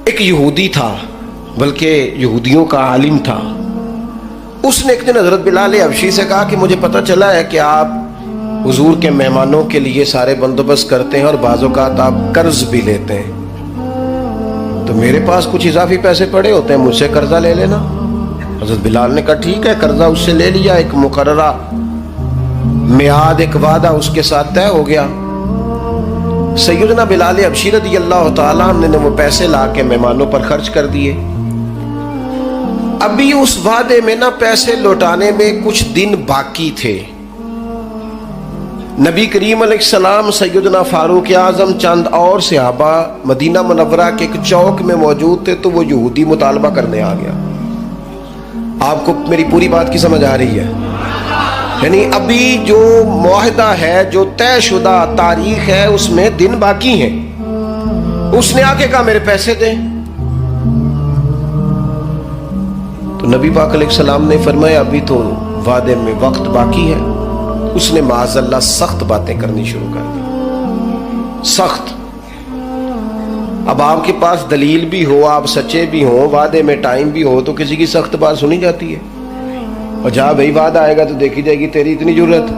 ایک یہودی تھا، بلکہ یہودیوں کا عالم تھا. اس نے ایک دن حضرت بلال حبشی سے کہا کہ مجھے پتہ چلا ہے کہ آپ حضور کے مہمانوں کے لیے سارے بندوبست کرتے ہیں اور بعض اوقات آپ قرض بھی لیتے ہیں، تو میرے پاس کچھ اضافی پیسے پڑے ہوتے ہیں، مجھ سے قرضہ لے لینا. حضرت بلال نے کہا ٹھیک ہے، قرضہ اس سے لے لیا. ایک مقررہ میعاد، ایک وعدہ اس کے ساتھ طے ہو گیا. سیدنا بلال حبشی رضی اللہ تعالیٰ عنہ نے وہ پیسے لا کے مہمانوں پر خرچ کر دیے. ابھی اس وعدے میں نا پیسے لوٹانے میں کچھ دن باقی تھے. نبی کریم علیہ السلام، سیدنا فاروق اعظم، چند اور صحابہ مدینہ منورہ کے ایک چوک میں موجود تھے، تو وہ یہودی مطالبہ کرنے آ گیا. آپ کو میری پوری بات کی سمجھ آ رہی ہے؟ یعنی ابھی جو معاہدہ ہے، جو طے شدہ تاریخ ہے، اس میں دن باقی ہیں. اس نے آ کے کہا میرے پیسے دیں. تو نبی پاک علیہ السلام نے فرمایا ابھی تو وعدے میں وقت باقی ہے. اس نے معاذ اللہ سخت باتیں کرنی شروع کر دی، سخت. اب آپ کے پاس دلیل بھی ہو، آپ سچے بھی ہوں، وعدے میں ٹائم بھی ہو، تو کسی کی سخت بات سنی جاتی ہے. اور جہاں بھائی وعدہ آئے گا تو دیکھی جائے گی تیری اتنی ضرورت.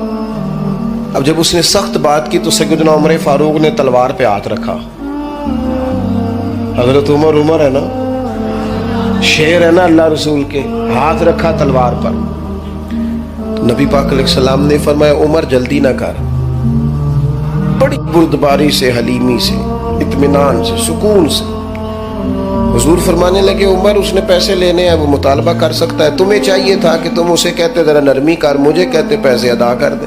اب جب اس نے سخت بات کی تو سیدنا عمر فاروق نے تلوار پہ ہاتھ رکھا. حضرت عمر ہے نا، شیر ہے نا اللہ رسول کے، ہاتھ رکھا تلوار پر. تو نبی پاک علیہ السلام نے فرمایا عمر جلدی نہ کر. بڑی بردباری سے، حلیمی سے، اطمینان سے، سکون سے. حضور فرمانے لگے عمر اس نے پیسے لینے ہیں، وہ مطالبہ کر سکتا ہے، تمہیں چاہیے تھا کہ تم اسے کہتے ذرا نرمی کر، مجھے کہتے پیسے ادا کر دے.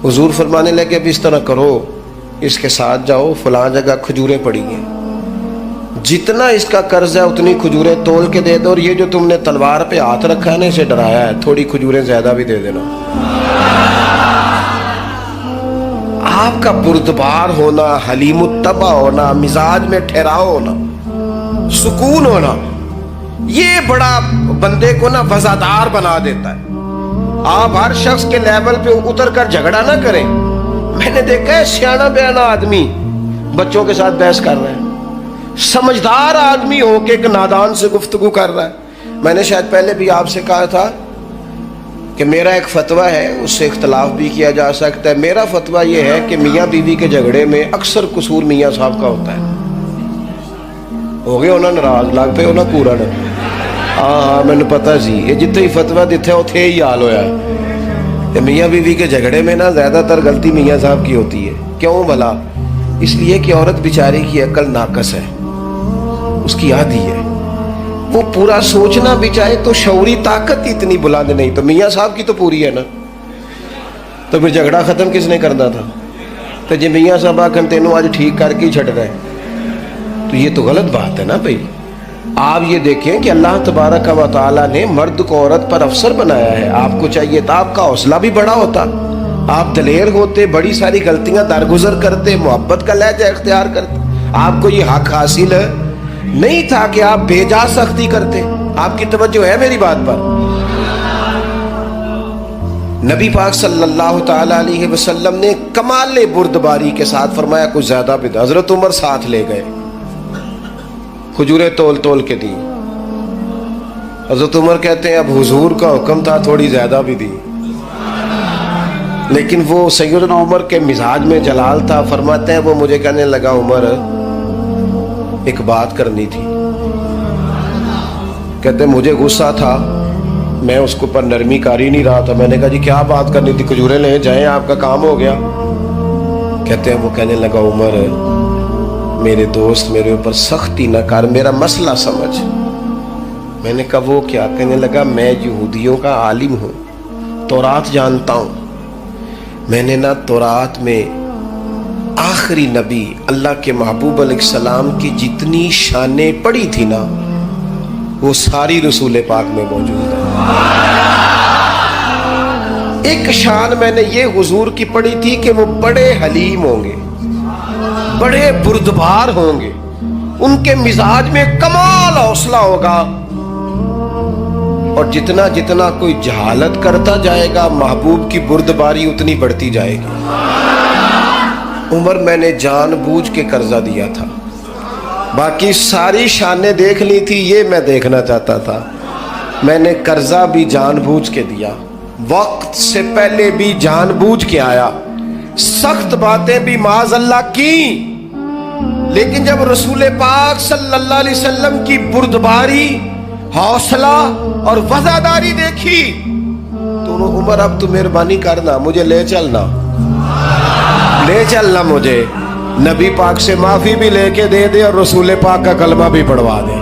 حضور فرمانے لگے اب اس طرح کرو، اس کے ساتھ جاؤ، فلاں جگہ کھجوریں پڑی ہیں، جتنا اس کا قرض ہے اتنی کھجوریں تول کے دے دو، اور یہ جو تم نے تلوار پہ ہاتھ رکھا ہے نا، اسے ڈرایا ہے، تھوڑی کھجوریں زیادہ بھی دے دینا. آپ کا بردبار ہونا، حلیم الطبع ہونا، مزاج میں ٹھہراؤ ہونا، سکون ہونا، یہ بڑا بندے کو نا وفادار بنا دیتا ہے. آپ ہر شخص کے لیول پہ اتر کر جھگڑا نہ کریں. میں نے دیکھا ہے سیانا بیانا آدمی بچوں کے ساتھ بحث کر رہے ہیں، سمجھدار آدمی ہو کے ایک نادان سے گفتگو کر رہا ہے. میں نے شاید پہلے بھی آپ سے کہا تھا کہ میرا ایک فتویٰ ہے، اس سے اختلاف بھی کیا جا سکتا ہے. میرا فتویٰ یہ ہے کہ میاں بیوی کے جھگڑے میں اکثر قصور میاں صاحب کا ہوتا ہے. ہو گئے ہونا ناراض، لگ پہ ہونا پورا نا. ہاں میں نے پتا سی یہ جتنے ہی فتویٰ دیتے ہیں اتنے ہی حال ہویا ہے. میاں بیوی کے جھگڑے میں نا زیادہ تر غلطی میاں صاحب کی ہوتی ہے. کیوں بھلا؟ اس لیے کہ عورت بیچاری کی عقل ناقص ہے، اس کی آدھی ہے، وہ پورا سوچنا بھی چاہے تو شعوری طاقت اتنی بلند نہیں. تو میاں صاحب کی تو پوری ہے نا، تو پھر جھگڑا ختم کس نے کرنا تھا؟ تو جی میاں صاحب آکن تینوں آج ٹھیک کر کے ہی چھٹ رہے، تو یہ تو غلط بات ہے نا بھائی. آپ یہ دیکھیں کہ اللہ تبارک و تعالیٰ نے مرد کو عورت پر افسر بنایا ہے. آپ کو چاہیے تھا آپ کا حوصلہ بھی بڑا ہوتا، آپ دلیر ہوتے، بڑی ساری غلطیاں درگزر کرتے، محبت کا لہجہ اختیار کرتے. آپ کو یہ حق حاصل نہیں تھا کہ آپ بے جا سختی کرتے. آپ کی توجہ ہے میری بات پر؟ نبی پاک صلی اللہ تعالی علیہ وسلم نے کمال بردباری کے ساتھ فرمایا کچھ زیادہ بھی. حضرت عمر ساتھ لے گئے، کھجوریں تول تول کے دی. حضرت عمر کہتے ہیں اب حضور کا حکم تھا، تھوڑی زیادہ بھی دی. لیکن وہ سیدنا عمر کے مزاج میں جلال تھا. فرماتے ہیں وہ مجھے کہنے لگا عمر ایک بات کرنی تھی. کہتے مجھے غصہ تھا، میں اس کو پر نرمی کر ہی نہیں رہا تھا. میں نے کہا جی کیا بات کرنی تھی؟ کھجوریں لے جائیں، آپ کا کام ہو گیا. کہتے ہیں وہ کہنے لگا عمر میرے دوست میرے اوپر سختی نہ کر، میرا مسئلہ سمجھ. میں نے کہا وہ کیا؟ کہنے لگا میں یہودیوں کا عالم ہوں، تورات جانتا ہوں. میں نے نا تورات میں آخری نبی اللہ کے محبوب علیہ السلام کی جتنی شانیں پڑھی تھی نا، وہ ساری رسول پاک میں موجود ہے. ایک شان میں نے یہ حضور کی پڑھی تھی کہ وہ بڑے حلیم ہوں گے، بڑے بردبار ہوں گے، ان کے مزاج میں کمال حوصلہ ہوگا، اور جتنا جتنا کوئی جہالت کرتا جائے گا محبوب کی بردباری اتنی بڑھتی جائے گی. عمر میں نے جان بوجھ کے قرضہ دیا تھا، باقی ساری شانیں دیکھ لی تھی، یہ میں دیکھنا چاہتا تھا. میں نے قرضہ بھی جان بوجھ کے دیا، وقت سے پہلے بھی جان بوجھ کے آیا، سخت باتیں بھی معاذ اللہ کی، لیکن جب رسول پاک صلی اللہ علیہ وسلم کی بردباری، حوصلہ اور وفاداری دیکھی تو عمر اب تو مہربانی کرنا، مجھے لے چلنا مجھے نبی پاک سے معافی بھی لے کے دے دے اور رسول پاک کا کلمہ بھی پڑھوا دے.